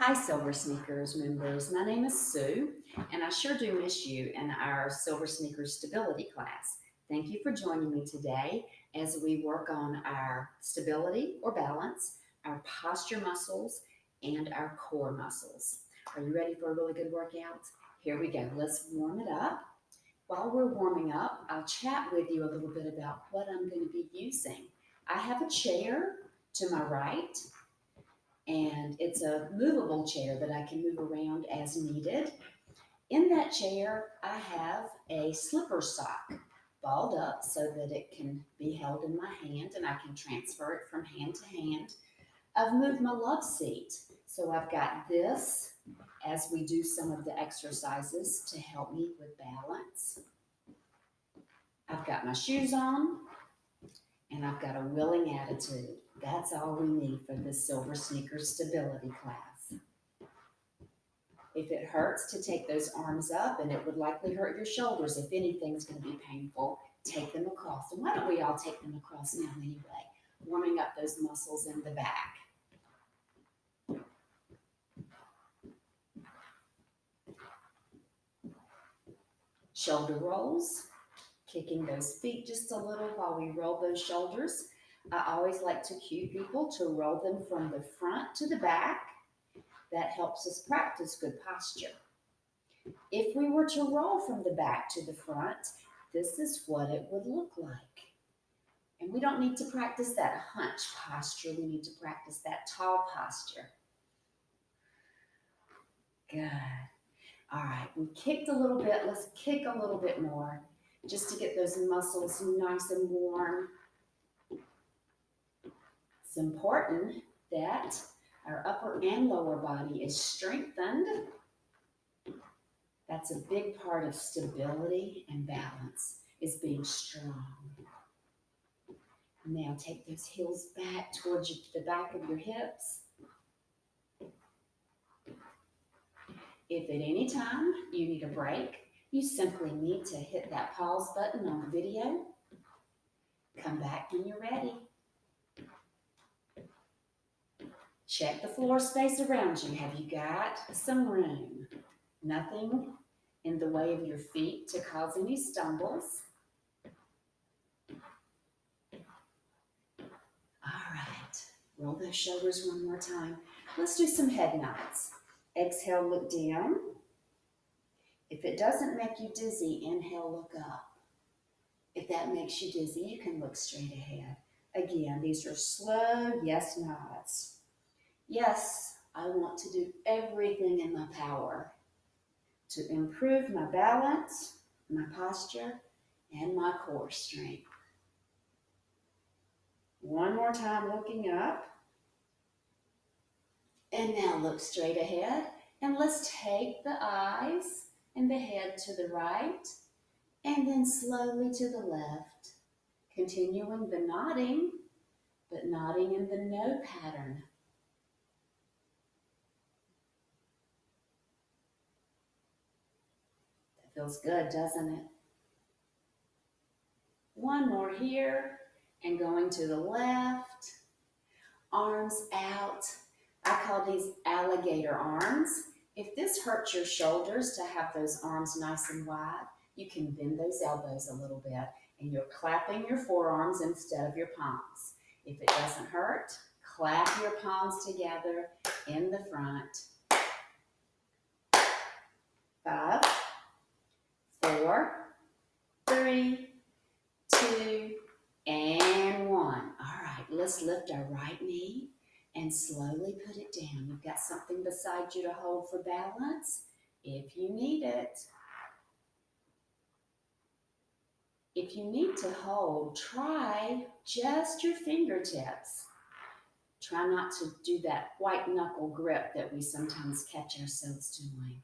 Hi, Silver Sneakers members. My name is Sue, and I sure do miss you in our Silver Sneakers stability class. Thank you for joining me today as we work on our stability or balance, our posture muscles, and our core muscles. Are you ready for a really good workout? Here we go. Let's warm it up. While we're warming up, I'll chat with you a little bit about what I'm going to be using. I have a chair to my right, and it's a movable chair that I can move around as needed. In that chair, I have a slipper sock balled up so that it can be held in my hand and I can transfer it from hand to hand. I've moved my love seat, so I've got this as we do some of the exercises to help me with balance. I've got my shoes on, and I've got a willing attitude. That's all we need for this Silver Sneakers stability class. If it hurts to take those arms up, and it would likely hurt your shoulders, if anything's going to be painful, take them across. And why don't we all take them across now anyway, warming up those muscles in the back. Shoulder rolls, kicking those feet just a little while we roll those shoulders. I always like to cue people to roll them from the front to the back. That helps us practice good posture. If we were to roll from the back to the front, this is what it would look like. And we don't need to practice that hunch posture. We need to practice that tall posture. Good. All right, we kicked a little bit. Let's kick a little bit more just to get those muscles nice and warm. It's important that our upper and lower body is strengthened. That's a big part of stability and balance, is being strong. Now take those heels back towards the back of your hips. If at any time you need a break, you simply need to hit that pause button on the video. Come back when you're ready. Check the floor space around you. Have you got some room? Nothing in the way of your feet to cause any stumbles. All right, roll those shoulders one more time. Let's do some head nods. Exhale, look down. If it doesn't make you dizzy, inhale, look up. If that makes you dizzy, you can look straight ahead. Again, these are slow yes nods. Yes, I want to do everything in my power to improve my balance, my posture, and my core strength. One more time, looking up. And now look straight ahead. And let's take the eyes and the head to the right, and then slowly to the left. Continuing the nodding, but nodding in the no pattern. That feels good, doesn't it? One more here, and going to the left. Arms out. I call these alligator arms. If this hurts your shoulders to have those arms nice and wide, you can bend those elbows a little bit, and you're clapping your forearms instead of your palms. If it doesn't hurt, clap your palms together in the front. 5, 4, 3, 2, and 1. All right, let's lift our right knee and slowly put it down. You've got something beside you to hold for balance if you need it. If you need to hold, try just your fingertips. Try not to do that white knuckle grip that we sometimes catch ourselves doing.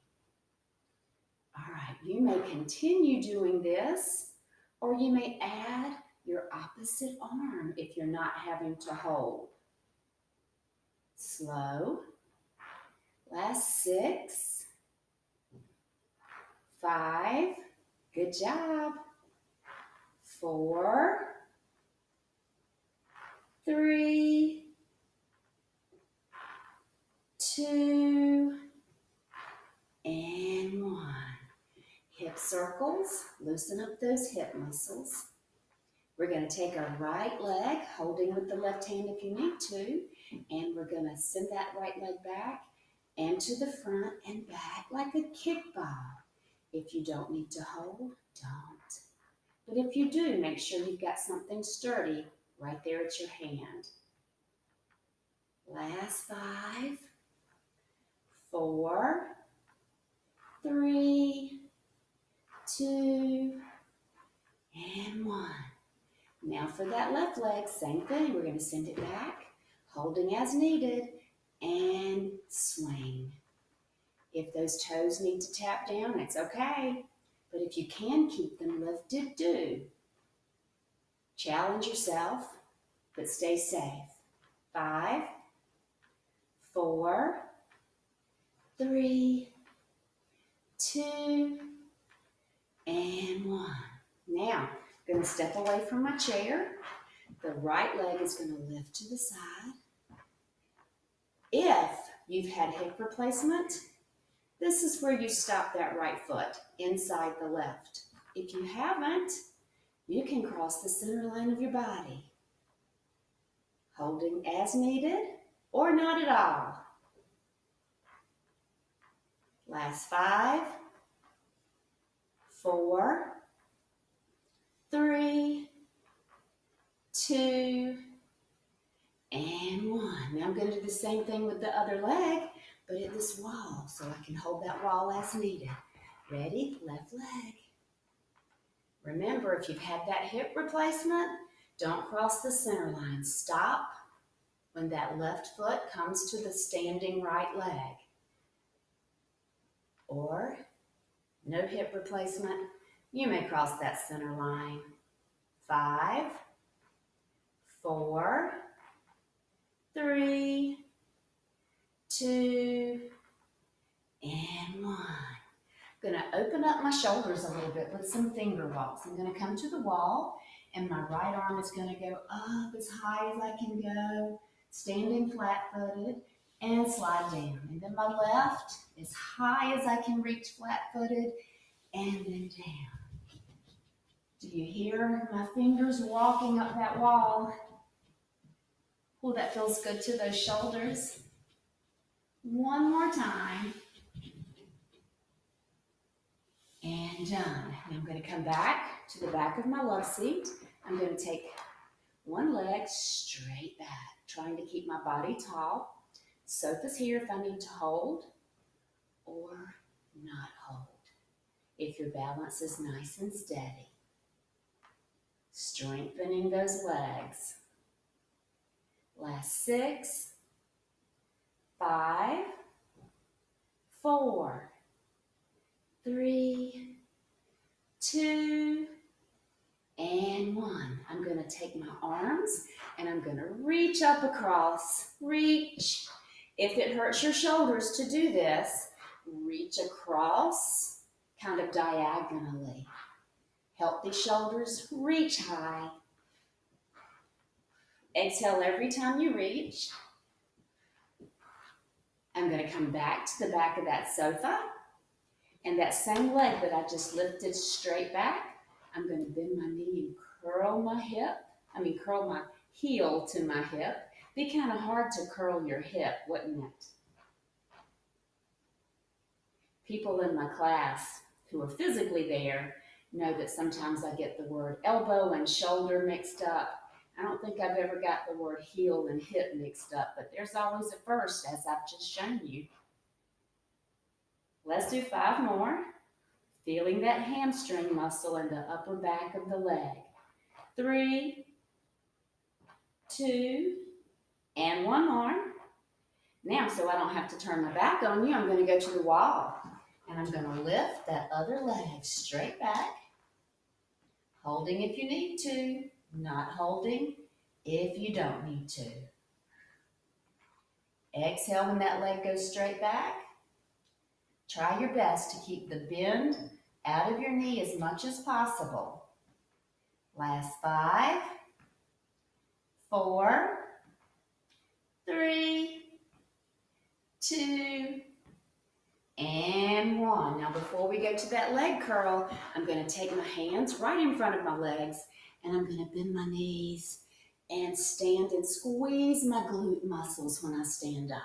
All right, you may continue doing this, or you may add your opposite arm if you're not having to hold. Slow. Last 6, 5, good job. 4, 3, 2, circles. Loosen up those hip muscles. We're going to take our right leg, holding with the left hand if you need to, and we're going to send that right leg back and to the front and back like a kickball. If you don't need to hold, don't. But if you do, make sure you've got something sturdy right there at your hand. Last 5, 4, 3, 2, and 1. Now for that left leg, same thing. We're going to send it back, holding as needed, and swing. If those toes need to tap down, it's okay. But if you can keep them lifted, do. Challenge yourself, but stay safe. 5, 4, 3, 2, and 1. Now, I'm going to step away from my chair. The right leg is going to lift to the side. If you've had hip replacement, this is where you stop that right foot inside the left. If you haven't, you can cross the center line of your body, holding as needed or not at all. Last 5, 4, 3, 2, and 1. Now I'm going to do the same thing with the other leg, but at this wall, so I can hold that wall as needed. Ready? Left leg. Remember, if you've had that hip replacement, don't cross the center line. Stop when that left foot comes to the standing right leg. Or, no hip replacement, you may cross that center line. 5, 4, 3, 2, and 1. I'm going to open up my shoulders a little bit with some finger walks. I'm going to come to the wall, and my right arm is going to go up as high as I can go, standing flat-footed, and slide down. And then my left, as high as I can reach flat-footed, and then down. Do you hear my fingers walking up that wall? Oh, that feels good to those shoulders. One more time. And done. Now I'm going to come back to the back of my love seat. I'm going to take one leg straight back, trying to keep my body tall. Sofa's here if I need to hold or not hold. If your balance is nice and steady. Strengthening those legs. Last 6, 5, 4, 3, 2, and 1. I'm going to take my arms and I'm going to reach up across. Reach. If it hurts your shoulders to do this, reach across kind of diagonally. Healthy shoulders, reach high. Exhale every time you reach. I'm going to come back to the back of that sofa. And that same leg that I just lifted straight back, I'm going to bend my knee and curl my heel to my hip. Be kind of hard to curl your hip, wouldn't it? People in my class who are physically there know that sometimes I get the word elbow and shoulder mixed up. I don't think I've ever got the word heel and hip mixed up, but there's always a first, as I've just shown you. Let's do 5 more. Feeling that hamstring muscle in the upper back of the leg. 3, 2, and 1 more. Now, so I don't have to turn my back on you, I'm going to go to the wall. And I'm going to lift that other leg straight back. Holding if you need to. Not holding if you don't need to. Exhale when that leg goes straight back. Try your best to keep the bend out of your knee as much as possible. Last 5, 4, 3, 2, and 1. one. Now before we go to that leg curl, I'm going to take my hands right in front of my legs and I'm going to bend my knees and stand and squeeze my glute muscles when I stand up.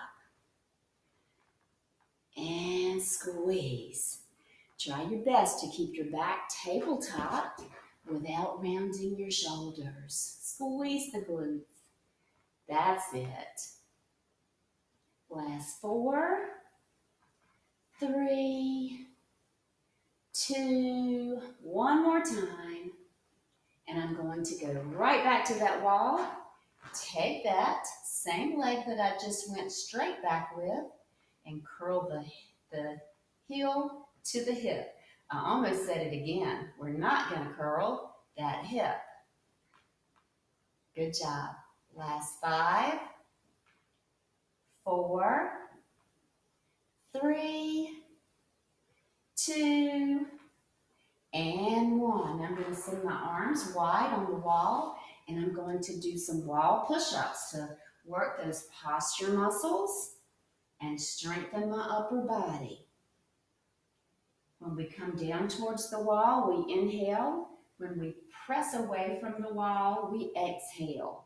And squeeze. Try your best to keep your back tabletop without rounding your shoulders. Squeeze the glutes. That's it. Last 4, 3, 2, one more time. And I'm going to go right back to that wall. Take that same leg that I just went straight back with and curl the heel to the hip. I almost said it again. We're not going to curl that hip. Good job. Last 5, 4, 3, 2, and 1. I'm going to send my arms wide on the wall, and I'm going to do some wall push-ups to work those posture muscles and strengthen my upper body. When we come down towards the wall, we inhale. When we press away from the wall, we exhale.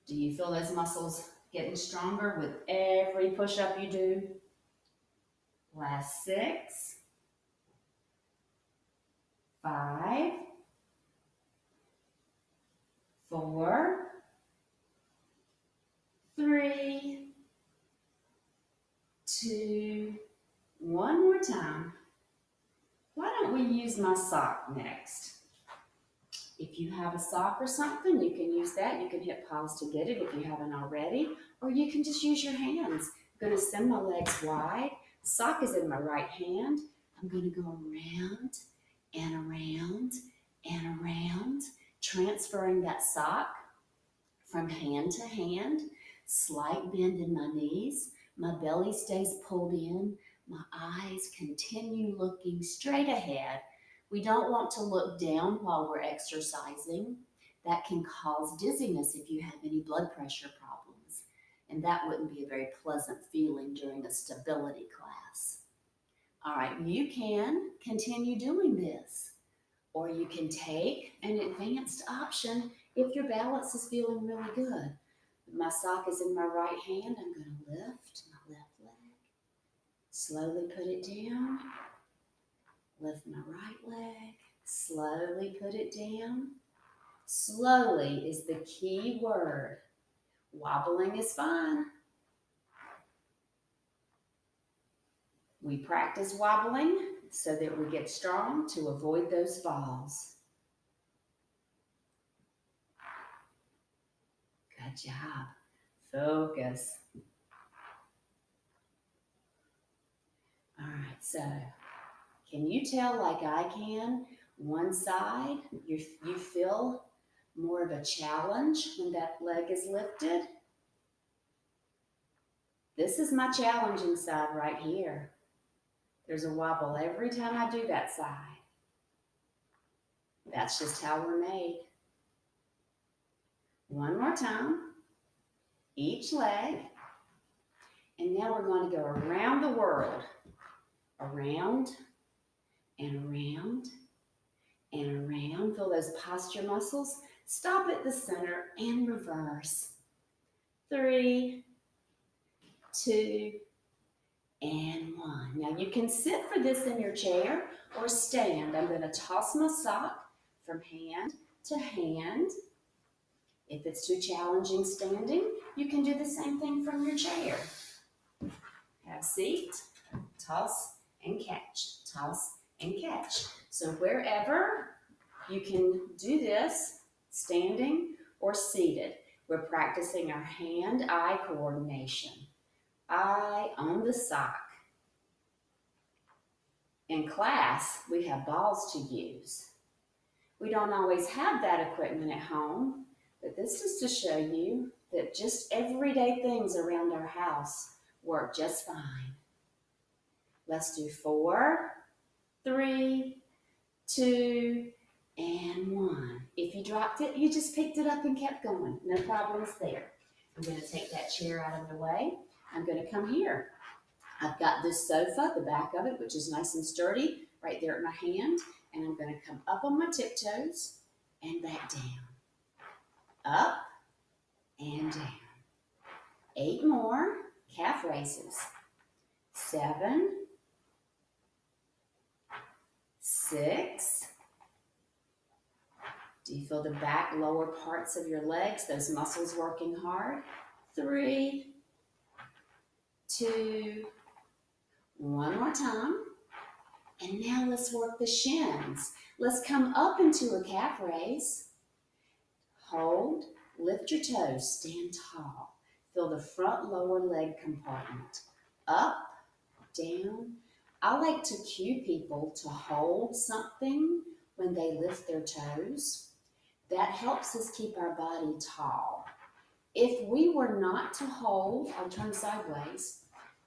Do you feel those muscles getting stronger with every push-up you do? Last 6, 5, 4, 3, 2, one more time. Why don't we use my sock next? If you have a sock or something, you can use that. You can hit pause to get it if you haven't already, or you can just use your hands. I'm going to send my legs wide. Sock is in my right hand. I'm going to go around and around and around, transferring that sock from hand to hand. Slight bend in my knees. My belly stays pulled in. My eyes continue looking straight ahead. We don't want to look down while we're exercising. That can cause dizziness if you have any blood pressure problems. And that wouldn't be a very pleasant feeling during a stability class. All right, you can continue doing this. Or you can take an advanced option if your balance is feeling really good. My sock is in my right hand. I'm going to lift my left leg. Slowly put it down. Lift my right leg. Slowly put it down. Slowly is the key word. Wobbling is fine. We practice wobbling so that we get strong to avoid those falls. Good job. Focus. All right, so can you tell, like I can, one side, you feel more of a challenge when that leg is lifted? This is my challenging side right here. There's a wobble every time I do that side. That's just how we're made. One more time, each leg. And now we're going to go around the world. Around and around and around. Feel those posture muscles. Stop at the center and reverse. 3, 2, and 1. Now you can sit for this in your chair or stand. I'm going to toss my sock from hand to hand. If it's too challenging standing, you can do the same thing from your chair. Have seat, toss and catch, toss and catch. So wherever you can do this, standing or seated, we're practicing our hand-eye coordination. Eye on the sock. In class, we have balls to use. We don't always have that equipment at home, but this is to show you that just everyday things around our house work just fine. Let's do 4, 3, 2, and 1. If you dropped it, you just picked it up and kept going. No problems there. I'm going to take that chair out of the way. I'm going to come here. I've got this sofa, the back of it, which is nice and sturdy, right there in my hand. And I'm going to come up on my tiptoes and back down. Up and down. 8 more calf raises. 7, 6. Do you feel the back lower parts of your legs, those muscles working hard? 3, 2, one more time. And now let's work the shins. Let's come up into a calf raise. Hold, lift your toes, stand tall. Feel the front lower leg compartment. Up, down. I like to cue people to hold something when they lift their toes. That helps us keep our body tall. If we were not to hold, I'll turn sideways.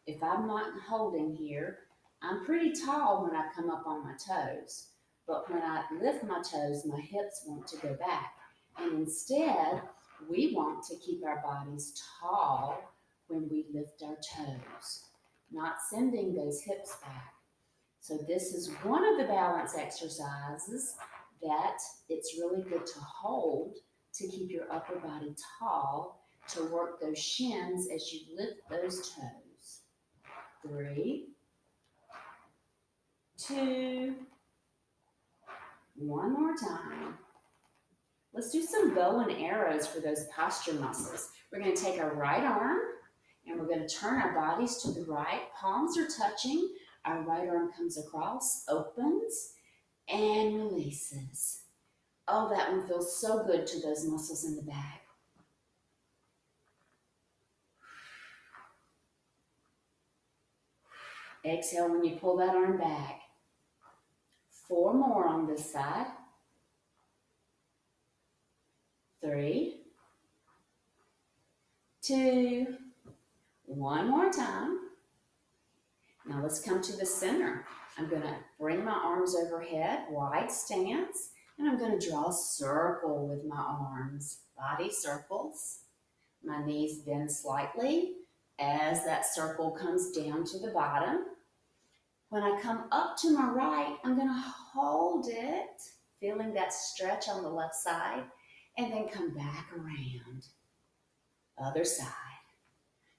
If I'm not holding here, I'm pretty tall when I come up on my toes. But when I lift my toes, my hips want to go back. And instead, we want to keep our bodies tall when we lift our toes, not sending those hips back. So this is one of the balance exercises that it's really good to hold to keep your upper body tall, to work those shins as you lift those toes. 3, 2, one more time. Let's do some bow and arrows for those posture muscles. We're going to take our right arm and we're going to turn our bodies to the right. Palms are touching. Our right arm comes across, opens, and releases. Oh, that one feels so good to those muscles in the back. Exhale when you pull that arm back. 4 more on this side. 3, 2, one more time. Now let's come to the center. I'm going to bring my arms overhead, wide stance, and I'm going to draw a circle with my arms. Body circles. My knees bend slightly as that circle comes down to the bottom. When I come up to my right, I'm going to hold it, feeling that stretch on the left side, and then come back around. Other side.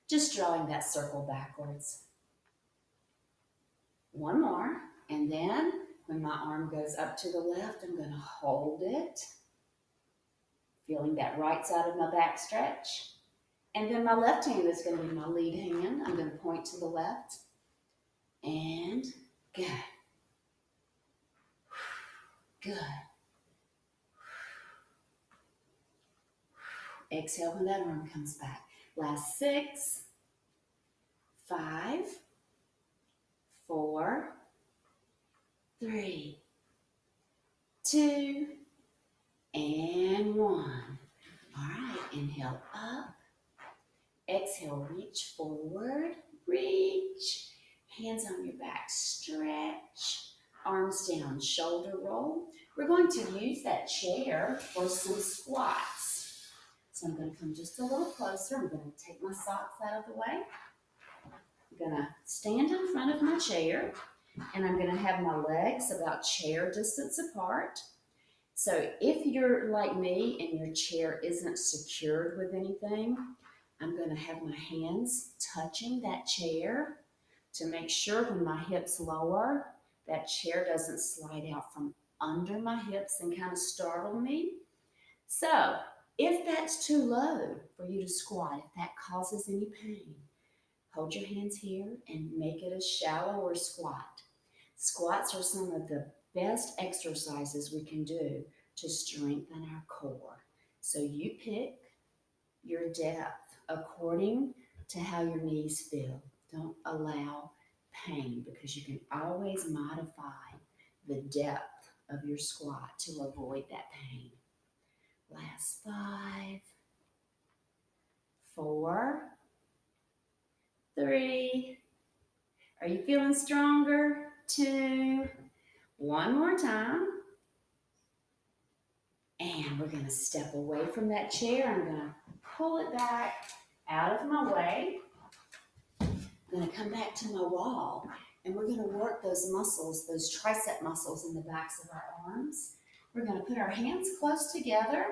Just drawing that circle backwards. 1 more, and then when my arm goes up to the left, I'm going to hold it, feeling that right side of my back stretch. And then my left hand is going to be my lead hand. I'm going to point to the left, and good. Good. Exhale when that arm comes back. Last 6, 5, 4, 3, 2, and 1. All right, inhale up. Exhale, reach forward, reach. Hands on your back, stretch. Arms down, shoulder roll. We're going to use that chair for some squats. So I'm going to come just a little closer. I'm going to take my socks out of the way. I'm going to stand in front of my chair, and I'm going to have my legs about chair distance apart. So if you're like me and your chair isn't secured with anything, I'm going to have my hands touching that chair to make sure when my hips lower, that chair doesn't slide out from under my hips and kind of startle me. So if that's too low for you to squat, if that causes any pain, hold your hands here and make it a shallower squat. Squats are some of the best exercises we can do to strengthen our core. So you pick your depth according to how your knees feel. Don't allow pain because you can always modify the depth of your squat to avoid that pain. Last 5, 4, 3. Are you feeling stronger? 2. One more time. And we're going to step away from that chair. I'm going to pull it back out of my way. I'm going to come back to my wall, and we're going to work those muscles, those tricep muscles in the backs of our arms. We're going to put our hands close together,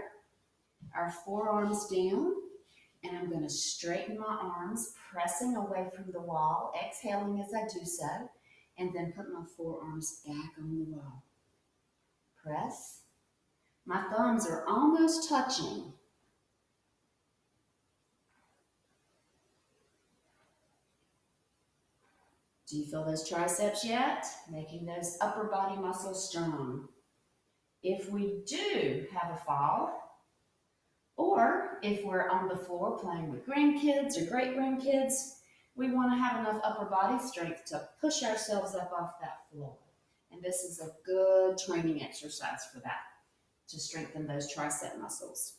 our forearms down, and I'm going to straighten my arms, pressing away from the wall, exhaling as I do so, and then put my forearms back on the wall. Press. My thumbs are almost touching. Do you feel those triceps yet? Making those upper body muscles strong. If we do have a fall, or if we're on the floor playing with grandkids or great-grandkids, we want to have enough upper body strength to push ourselves up off that floor. And this is a good training exercise for that, to strengthen those tricep muscles.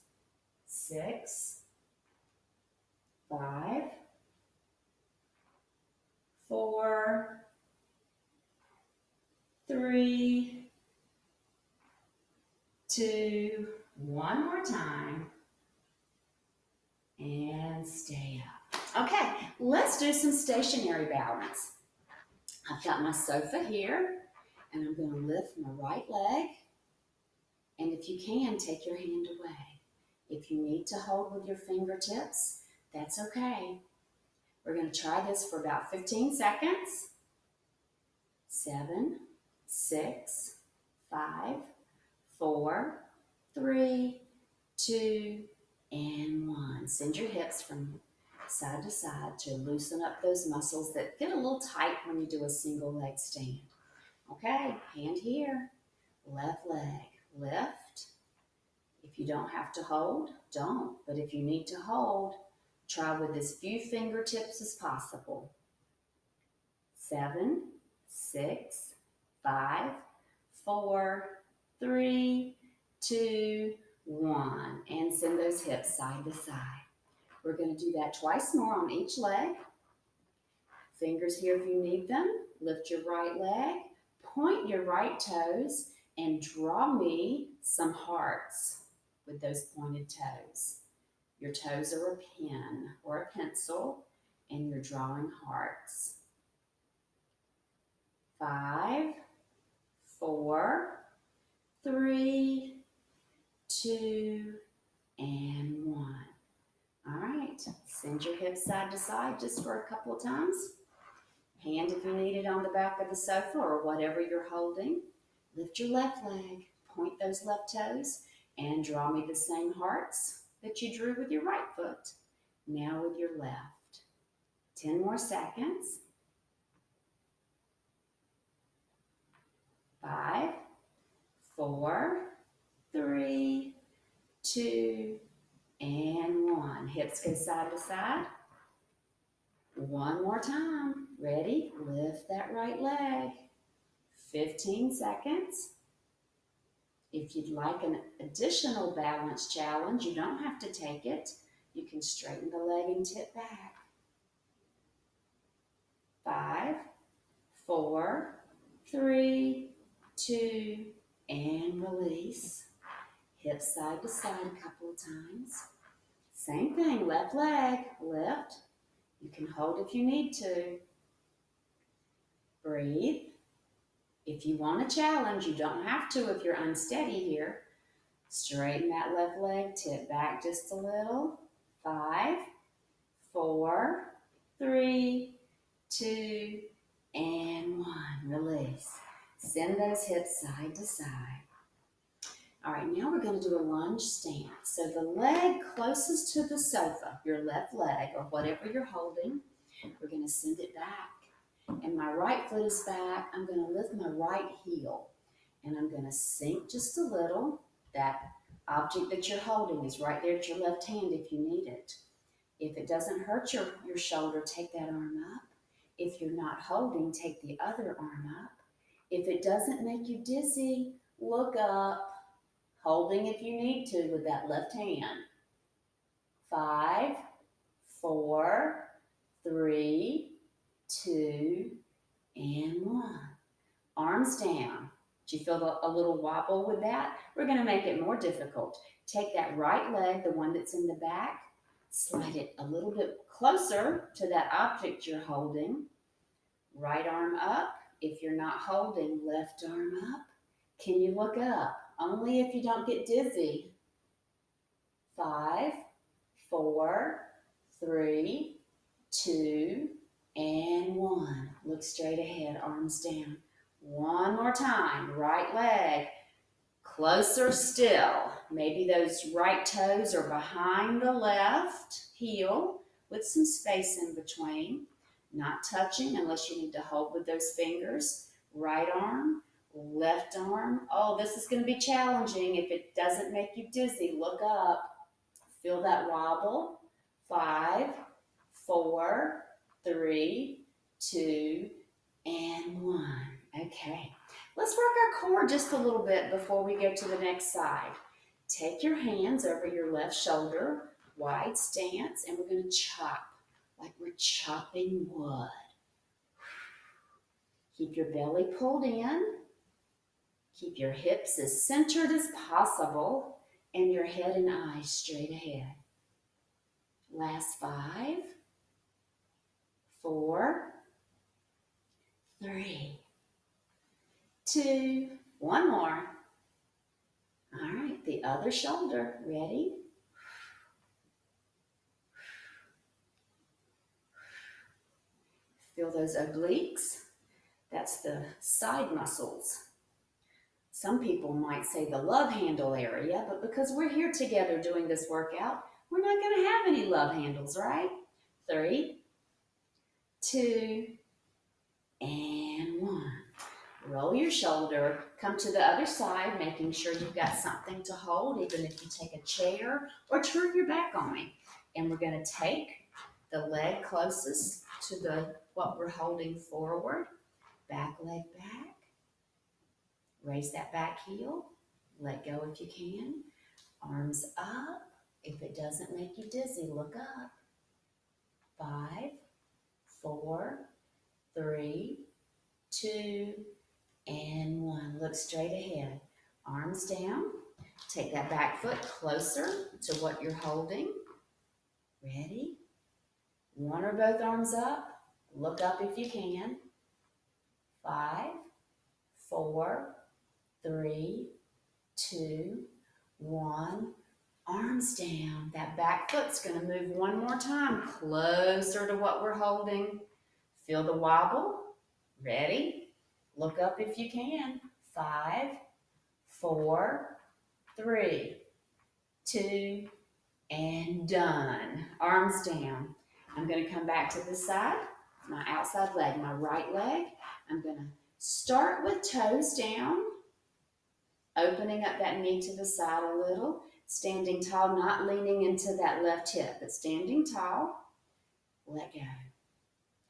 6, 5, 4, 3, 2, one more time, and stay up. Okay, let's do some stationary balance. I've got my sofa here, and I'm going to lift my right leg, and if you can, take your hand away. If you need to hold with your fingertips, that's okay. We're going to try this for about 15 seconds. 7, 6, 5, 4, 3, 2, and 1. Send your hips from side to side to loosen up those muscles that get a little tight when you do a single leg stand. Okay, hand here, left leg, lift. If you don't have to hold, don't. But if you need to hold, try with as few fingertips as possible. 7, 6, 5, 4, 3, 2, 1. And send those hips side to side. We're going to do that twice more on each leg. Fingers here if you need them. Lift your right leg, point your right toes, and draw me some hearts with those pointed toes. Your toes are a pen or a pencil, and you're drawing hearts. 5, 4, 3, 2, and 1. All right, send your hips side to side just for a couple of times. Hand if you need it on the back of the sofa or whatever you're holding. Lift your left leg, point those left toes, and draw me the same hearts that you drew with your right foot. Now with your left. 10 more seconds. 5, 4, 3, 2, and 1. Hips go side to side. One more time. Ready? Lift that right leg. 15 seconds. If you'd like an additional balance challenge, you don't have to take it. You can straighten the leg and tip back. 5, 4, 3, 2, and release. Hips side to side a couple of times. Same thing, left leg, lift. You can hold if you need to. Breathe. If you want a challenge, you don't have to if you're unsteady here. Straighten that left leg, tip back just a little. 5, 4, 3, 2, and 1. Release. Send those hips side to side. All right, now we're going to do a lunge stand. So the leg closest to the sofa, your left leg or whatever you're holding, we're going to send it back. And my right foot is back. I'm going to lift my right heel. And I'm going to sink just a little. That object that you're holding is right there at your left hand if you need it. If it doesn't hurt your shoulder, take that arm up. If you're not holding, take the other arm up. If it doesn't make you dizzy, look up. Holding if you need to with that left hand. 5, 4, 3, 2, and 1. Arms down. Do you feel a little wobble with that? We're going to make it more difficult. Take that right leg, the one that's in the back, Slide it a little bit closer to that object you're holding. Right arm up. If you're not holding, left arm up. Can you look up? Only if you don't get dizzy. 5, 4, 3, 2, and 1. Look straight ahead, arms down. One more time, right leg. Closer still. Maybe those right toes are behind the left heel with some space in between. Not touching unless you need to hold with those fingers. Right arm, left arm. Oh, this is going to be challenging. If it doesn't make you dizzy, look up. Feel that wobble. 5, 4, 3, 2, and 1. Okay. Let's work our core just a little bit before we go to the next side. Take your hands over your left shoulder, wide stance, and we're going to chop like we're chopping wood. Keep your belly pulled in. Keep your hips as centered as possible and your head and eyes straight ahead. Last 5, 4, 3, 2, one more. All right, the other shoulder. Ready? Feel those obliques? That's the side muscles. Some people might say the love handle area, but because we're here together doing this workout, we're not going to have any love handles, right? 3, 2, and 1. Roll your shoulder, come to the other side, making sure you've got something to hold, even if you take a chair or turn your back on me. And we're going to take the leg closest to what we're holding forward, back leg back. Raise that back heel, let go if you can. Arms up. If it doesn't make you dizzy, look up. 5, 4, 3, 2, and 1. Look straight ahead. Arms down. Take that back foot closer to what you're holding. Ready? One or both arms up. Look up if you can. 5, 4, 3, 2, 1. Arms down. That back foot's going to move one more time closer to what we're holding. Feel the wobble. Ready? Look up if you can. 5, 4, 3, 2, and done. Arms down. I'm going to come back to this side. My outside leg, my right leg. I'm going to start with toes down. Opening up that knee to the side a little. Standing tall, not leaning into that left hip, but standing tall. Let go.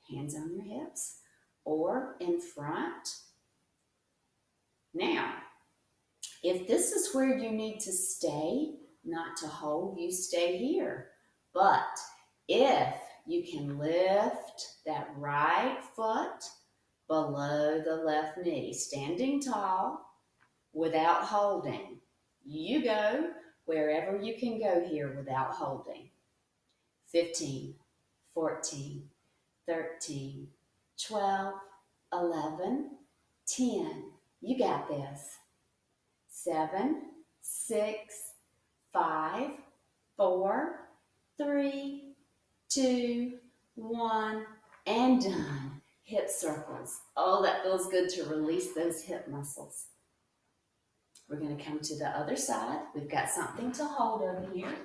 Hands on your hips or in front. Now, if this is where you need to stay, not to hold, you stay here. But if you can lift that right foot below the left knee, standing tall without holding, you go wherever you can go here without holding. 15, 14, 13, 12, 11, 10. You got this. 7, 6, 5, 4, 3, 2, 1, and done. Hip circles. Oh, that feels good to release those hip muscles. We're going to come to the other side. We've got something to hold over here.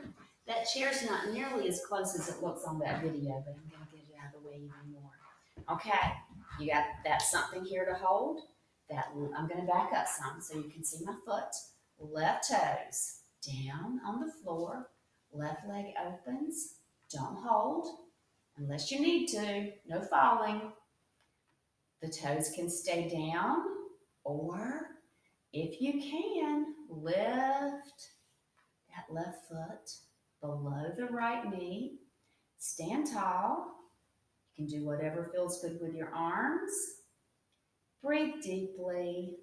That chair's not nearly as close as it looks on that video, but I'm going to get it out of the way even more. Okay, you got that something here to hold. I'm going to back up some so you can see my foot. Left toes down on the floor. Left leg opens. Don't hold unless you need to. No falling. The toes can stay down, or if you can, lift that left foot below the right knee. Stand tall. You can do whatever feels good with your arms. Breathe deeply.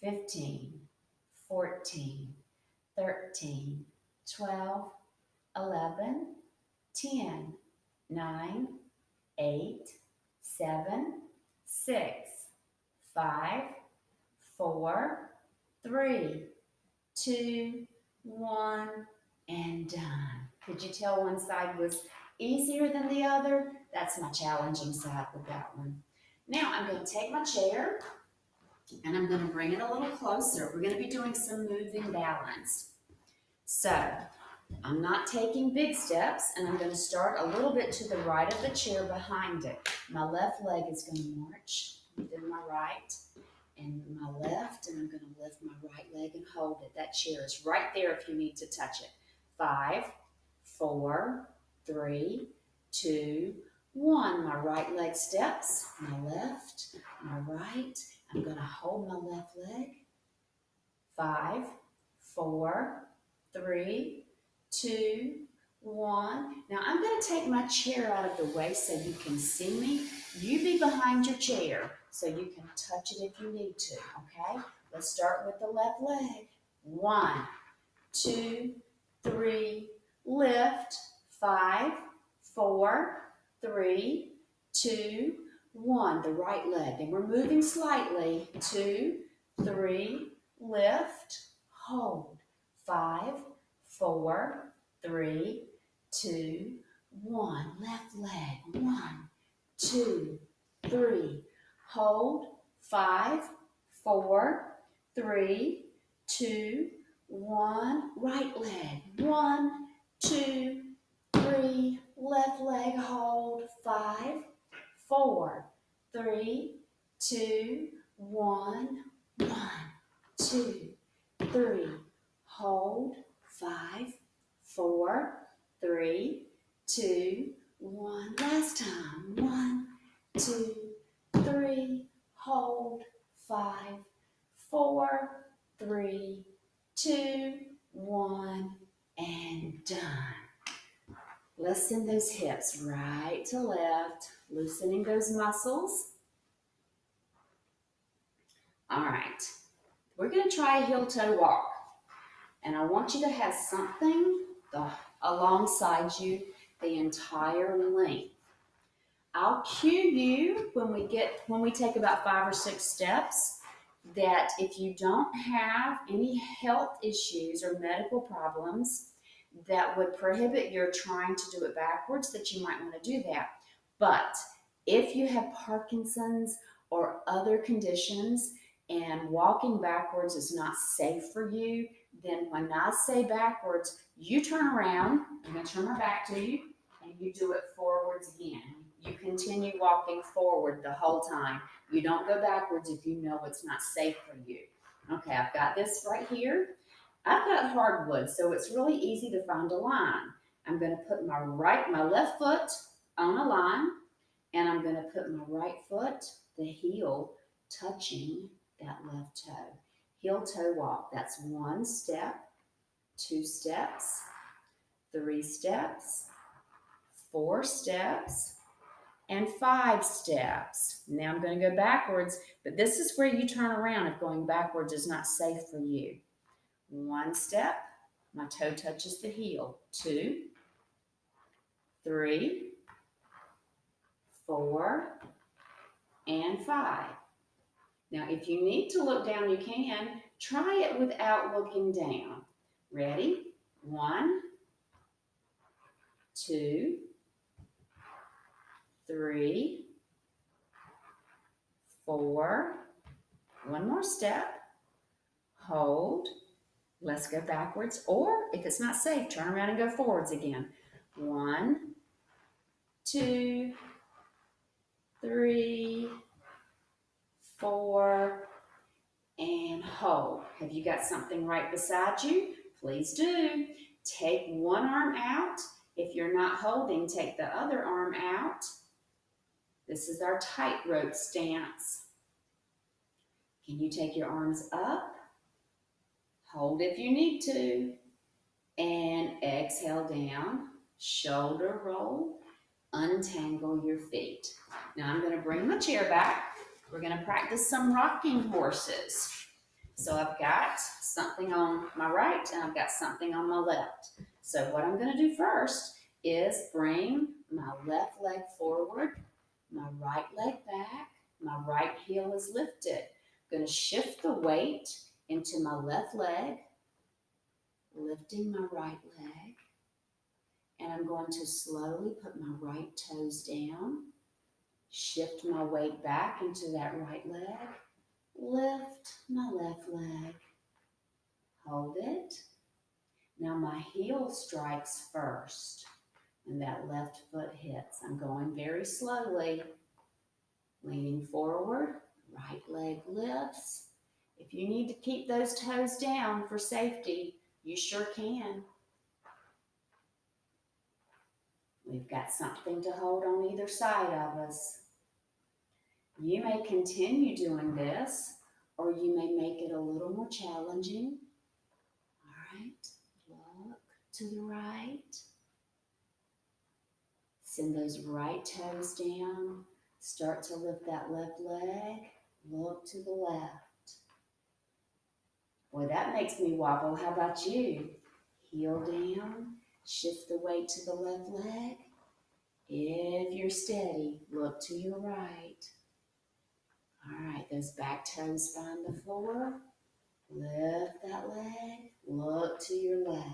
15, 14, 13, 12, 11, 10, 9, 8, 7, 6, 5, 4, 3, 2, 1, and done. Could you tell one side was easier than the other? That's my challenging side with that one. Now I'm going to take my chair and I'm going to bring it a little closer. We're going to be doing some moving balance. So I'm not taking big steps, and I'm going to start a little bit to the right of the chair behind it. My left leg is going to march within my right and my left, and I'm going to lift my right leg and hold it. That chair is right there if you need to touch it. 5, 4, 3, 2, 1. My right leg steps, my left, my right. I'm going to hold my left leg. 5, 4, 3, 2, 1. Now I'm going to take my chair out of the way so you can see me. You be behind your chair so you can touch it if you need to, okay? Let's start with the left leg. 1, 2, 3, lift. 5, 4, 3, 2, 1. The right leg. And we're moving slightly. 2, 3, lift, hold. 5, 4, 3, 2, 1. Left leg. 1, 2, 3. Hold. 5, 4, 3, 2, 1. Right leg. 1, 2, 3. Left leg. Hold. 5, 4, 3, 2, 1. 1, 2, 3. Hold. 5, 4, 3, 2, 1. Last time. 1, 2, 3. Hold. 5, 4, 3, 2, 1. And done. Let's send those hips right to left, loosening those muscles. All right. We're going to try a heel-toe walk. And I want you to have something alongside you the entire length. I'll cue you when we take about 5 or 6 steps that if you don't have any health issues or medical problems that would prohibit your trying to do it backwards, that you might want to do that. But if you have Parkinson's or other conditions and walking backwards is not safe for you, then when I say backwards, you turn around. I'm going to turn my back to you, and you do it forwards again. You continue walking forward the whole time. You don't go backwards if you know it's not safe for you. Okay, I've got this right here. I've got hardwood, so it's really easy to find a line. I'm going to put my left foot on a line, and I'm going to put my right foot, the heel, touching that left toe. Heel-toe walk. That's 1 step, 2 steps, 3 steps, 4 steps, and 5 steps. Now I'm going to go backwards, but this is where you turn around if going backwards is not safe for you. 1 step, my toe touches the heel. 2, 3, 4, and 5. Now, if you need to look down, you can. Try it without looking down. Ready? 1, 2, 3, 4. One more step. Hold. Let's go backwards. Or if it's not safe, turn around and go forwards again. 1, 2, 3, 4, and hold. Have you got something right beside you? Please do. Take one arm out. If you're not holding, take the other arm out. This is our tightrope stance. Can you take your arms up? Hold if you need to. And exhale down. Shoulder roll. Untangle your feet. Now I'm going to bring my chair back. We're going to practice some rocking horses. So I've got something on my right and I've got something on my left. So what I'm going to do first is bring my left leg forward, my right leg back, my right heel is lifted. I'm going to shift the weight into my left leg, lifting my right leg, and I'm going to slowly put my right toes down, shift my weight back into that right leg, lift my left leg, hold it. Now my heel strikes first, and that left foot hits. I'm going very slowly, leaning forward, right leg lifts. If you need to keep those toes down for safety, you sure can. We've got something to hold on either side of us. You may continue doing this, or you may make it a little more challenging. All right, look to the right. Send those right toes down. Start to lift that left leg. Look to the left. Boy, that makes me wobble. How about you? Heel down. Shift the weight to the left leg. If you're steady, look to your right. All right, those back toes find the floor. Lift that leg. Look to your left.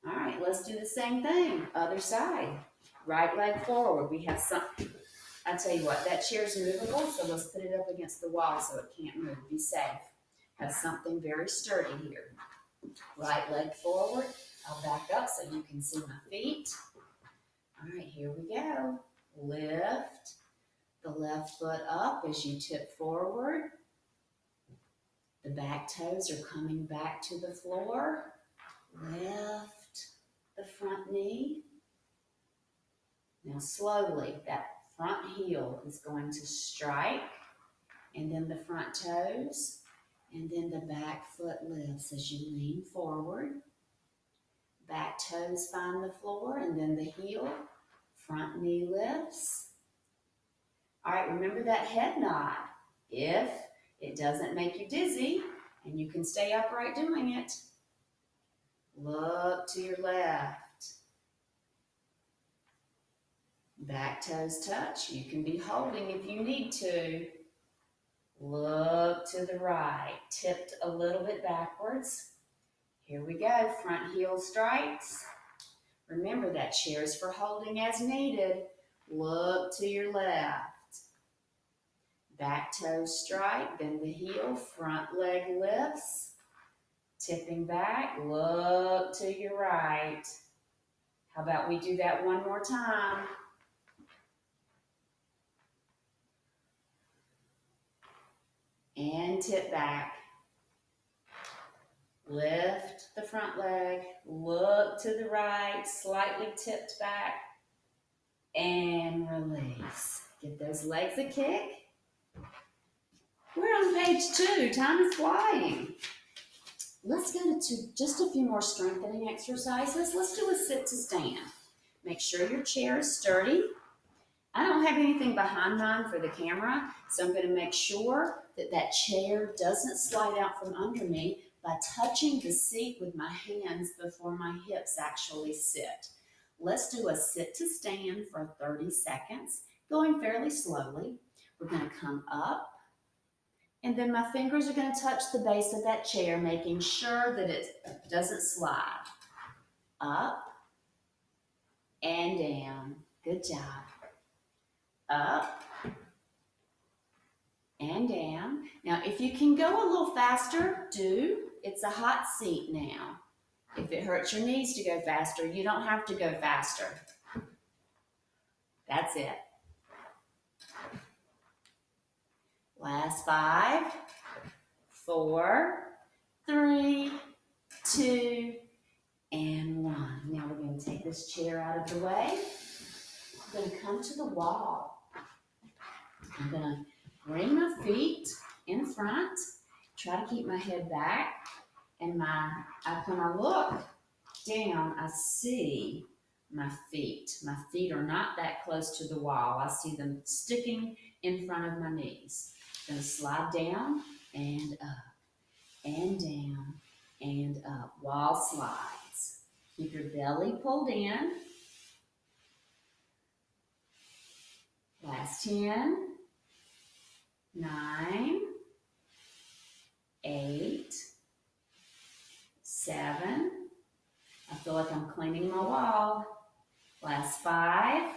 All right, let's do the same thing. Other side. Right leg forward. We have some. I tell you what, that chair's movable, so let's put it up against the wall so it can't move. Be safe. Have something very sturdy here. Right leg forward. I'll back up so you can see my feet. All right, here we go. Lift the left foot up as you tip forward. The back toes are coming back to the floor. Lift the front knee. Now slowly, that front heel is going to strike, and then the front toes, and then the back foot lifts as you lean forward. Back toes find the floor, and then the heel, front knee lifts. All right, remember that head nod. If it doesn't make you dizzy, and you can stay upright doing it, look to your left. Back toes touch. You can be holding if you need to. Look to the right. Tipped a little bit backwards. Here we go. Front heel strikes. Remember that chair is for holding as needed. Look to your left. Back toes strike, then the heel, front leg lifts. Tipping back, look to your right. How about we do that one more time? And tip back. Lift the front leg, look to the right, slightly tipped back, and release. Give those legs a kick. We're on page 2. Time is flying. Let's go to just a few more strengthening exercises. Let's do a sit to stand. Make sure your chair is sturdy. I don't have anything behind mine for the camera, so I'm going to make sure that that chair doesn't slide out from under me by touching the seat with my hands before my hips actually sit. Let's do a sit to stand for 30 seconds, going fairly slowly. We're going to come up, and then my fingers are going to touch the base of that chair, making sure that it doesn't slide. Up and down. Good job. Up and down. Now, if you can go a little faster, do. It's a hot seat now. If it hurts your knees to go faster, you don't have to go faster. That's it. Last 5, 4, 3, 2, and 1. Now we're going to take this chair out of the way. I'm going to come to the wall. I'm going to bring my feet in front, try to keep my head back, and when I look down, I see my feet. My feet are not that close to the wall. I see them sticking in front of my knees. I'm going to slide down and up, and down, and up. Wall slides. Keep your belly pulled in. Last 10, 9, 8, 7. I feel like I'm cleaning my wall. Last 5,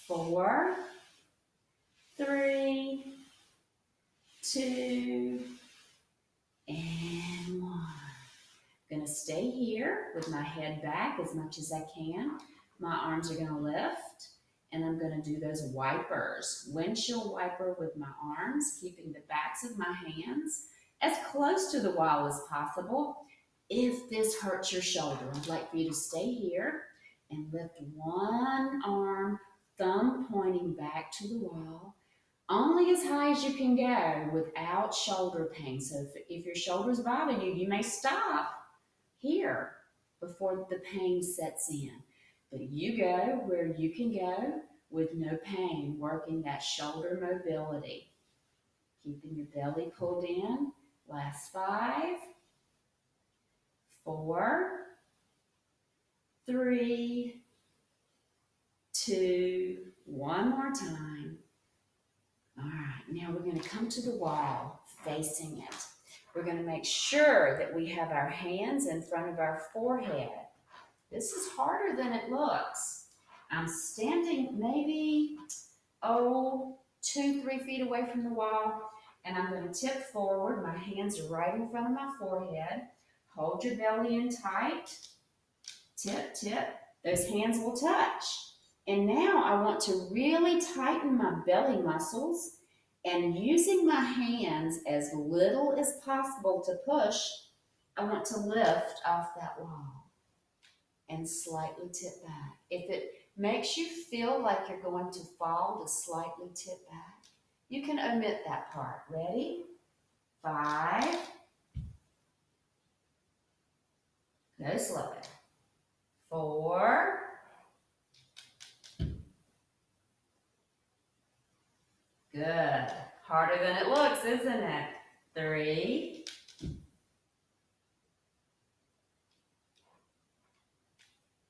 4, 3, 2, and 1. I'm going to stay here with my head back as much as I can. My arms are going to lift, and I'm going to do those wipers. Windshield wiper with my arms, keeping the backs of my hands as close to the wall as possible. If this hurts your shoulder, I'd like for you to stay here and lift one arm, thumb pointing back to the wall, only as high as you can go without shoulder pain. So if your shoulders bother you, you may stop here before the pain sets in. But you go where you can go with no pain, working that shoulder mobility. Keeping your belly pulled in. Last 5, 4, 3, 2, one more time. All right, now we're going to come to the wall, facing it. We're going to make sure that we have our hands in front of our forehead. This is harder than it looks. I'm standing maybe, 2, 3 feet away from the wall, and I'm going to tip forward. My hands are right in front of my forehead. Hold your belly in tight. Tip, tip. Those hands will touch. And now I want to really tighten my belly muscles, and using my hands as little as possible to push, I want to lift off that wall and slightly tip back. If it makes you feel like you're going to fall, to slightly tip back, you can omit that part. Ready? 5. Go slow. 4. Good. Harder than it looks, isn't it? 3.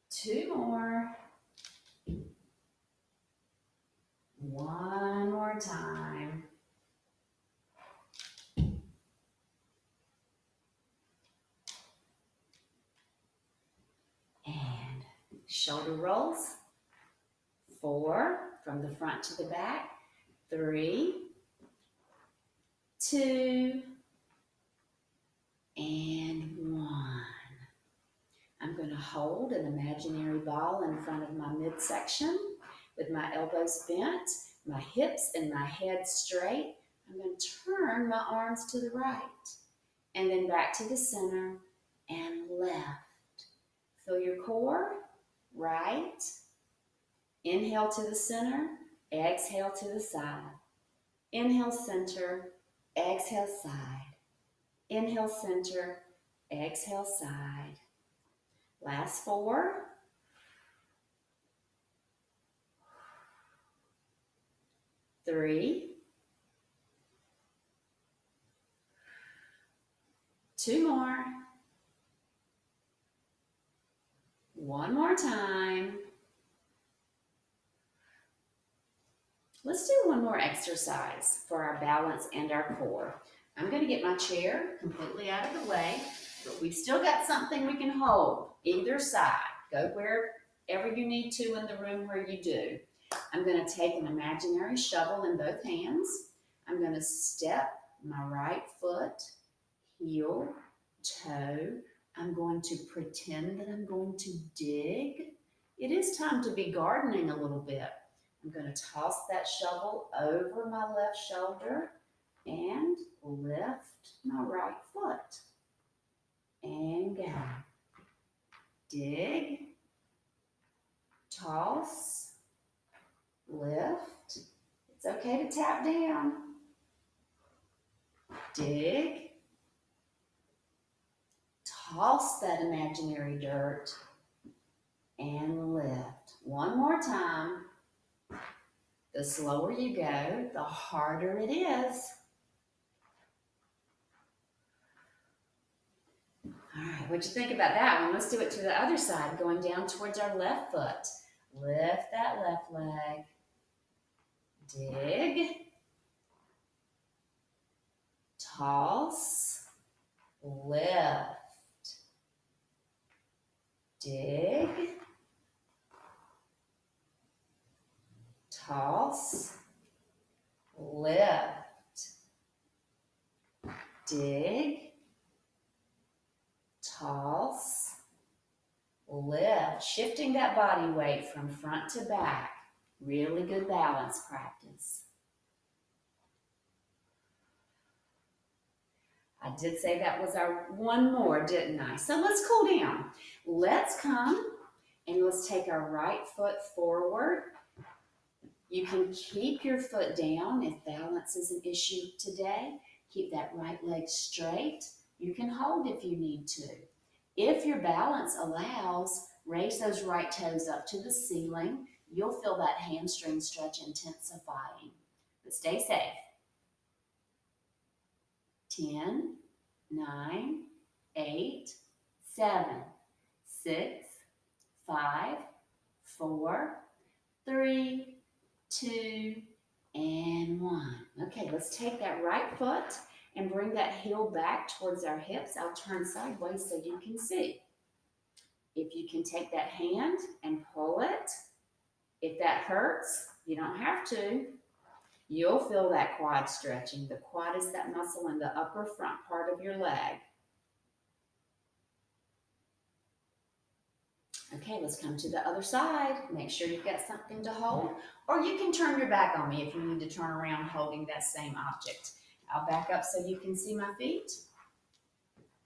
2 more. 1 more time. And shoulder rolls. 4, from the front to the back. 3, 2, and 1. I'm going to hold an imaginary ball in front of my midsection with my elbows bent, my hips and my head straight. I'm going to turn my arms to the right and then back to the center and left. Feel your core. Right. Inhale to the center. Exhale to the side. Inhale center. Exhale side. Inhale center. Exhale side. Last 4. 3. 2 more. 1 more time. Let's do one more exercise for our balance and our core. I'm going to get my chair completely out of the way, but we've still got something we can hold either side. Go wherever you need to in the room where you do. I'm going to take an imaginary shovel in both hands. I'm going to step my right foot, heel, toe. I'm going to pretend that I'm going to dig. It is time to be gardening a little bit. I'm going to toss that shovel over my left shoulder and lift my right foot. And go. Dig, toss, lift. It's okay to tap down. Dig, toss that imaginary dirt, and lift. One more time. The slower you go, the harder it is. All right, What you think about that one? Let's do it to the other side, going down towards our left foot. Lift that left leg. Dig. Toss. Lift. Dig. Toss. Lift. Dig. Toss. Lift. Shifting that body weight from front to back. Really good balance practice. I did say that was our one more, didn't I? So let's cool down. Let's come and let's take our right foot forward. You can keep your foot down if balance is an issue today. Keep that right leg straight. You can hold if you need to. If your balance allows, raise those right toes up to the ceiling. You'll feel that hamstring stretch intensifying. But stay safe. 10, 9, 8, 7, 6, 5, 4, 3, 2, and 1. Okay, let's take that right foot and bring that heel back towards our hips. I'll turn sideways so you can see. If you can take that hand and pull it, if that hurts, you don't have to. You'll feel that quad stretching. The quad is that muscle in the upper front part of your leg. Okay, let's come to the other side. Make sure you've got something to hold, or you can turn your back on me if you need to turn around holding that same object. I'll back up so you can see my feet.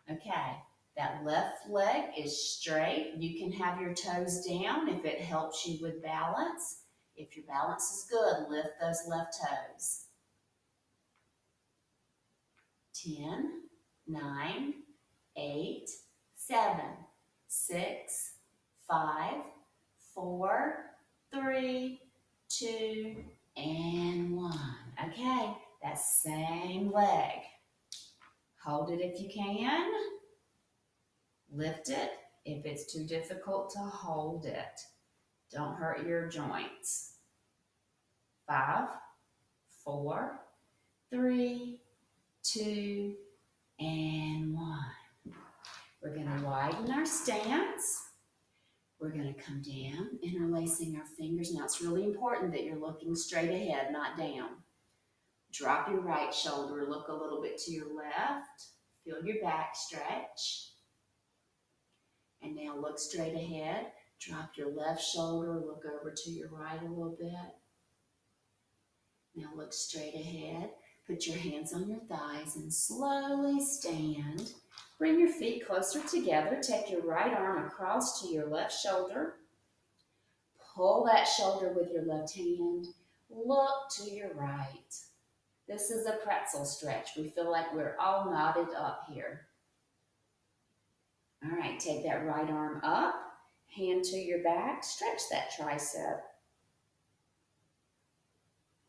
Okay, that left leg is straight. You can have your toes down if it helps you with balance. If your balance is good, lift those left toes. 10, 9, 8, 7, 6, 5, 4, 3, 2, and 1. Okay, that same leg. Hold it if you can. Lift it if it's too difficult to hold it. Don't hurt your joints. 5, 4, 3, 2, and 1. We're going to widen our stance. We're going to come down, interlacing our fingers. Now, it's really important that you're looking straight ahead, not down. Drop your right shoulder. Look a little bit to your left. Feel your back stretch. And now look straight ahead. Drop your left shoulder. Look over to your right a little bit. Now look straight ahead. Put your hands on your thighs and slowly stand. Bring your feet closer together. Take your right arm across to your left shoulder. Pull that shoulder with your left hand. Look to your right. This is a pretzel stretch. We feel like we're all knotted up here. All right, take that right arm up. Hand to your back. Stretch that tricep.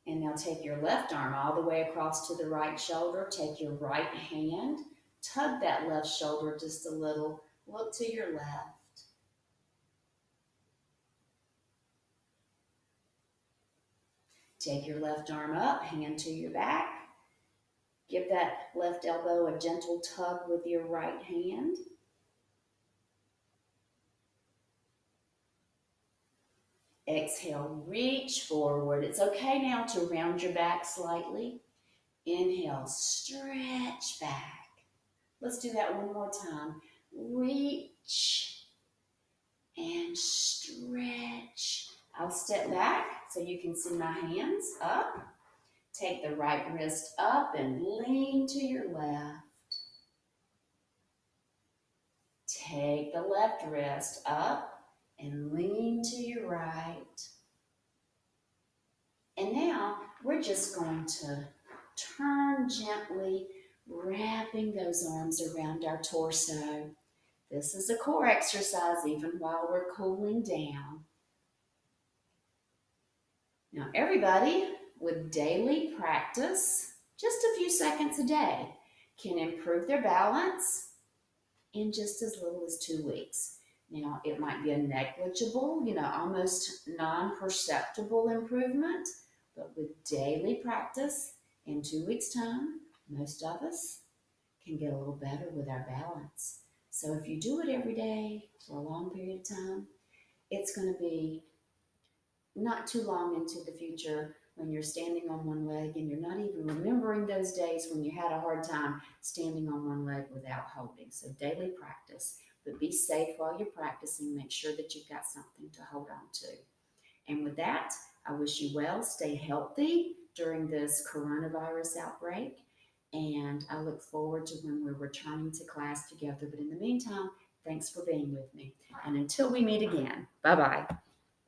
And now take your left arm all the way across to the right shoulder. Take your right hand. Tug that left shoulder just a little. Look to your left. Take your left arm up, hand to your back. Give that left elbow a gentle tug with your right hand. Exhale, reach forward. It's okay now to round your back slightly. Inhale, stretch back. Let's do that one more time. Reach and stretch. I'll step back so you can see my hands up. Take the right wrist up and lean to your left. Take the left wrist up and lean to your right. And now we're just going to turn gently, wrapping those arms around our torso. This is a core exercise even while we're cooling down. Now everybody with daily practice, just a few seconds a day, can improve their balance, in just as little as 2 weeks. Now, it might be a negligible, almost non perceptible improvement, but with daily practice, in 2 weeks' time, most of us can get a little better with our balance. So, if you do it every day for a long period of time, it's going to be not too long into the future when you're standing on one leg and you're not even remembering those days when you had a hard time standing on one leg without holding. So daily practice, but be safe while you're practicing. Make sure that you've got something to hold on to. And with that, I wish you well. Stay healthy during this coronavirus outbreak. And I look forward to when we're returning to class together. But in the meantime, thanks for being with me. And until we meet again, bye bye.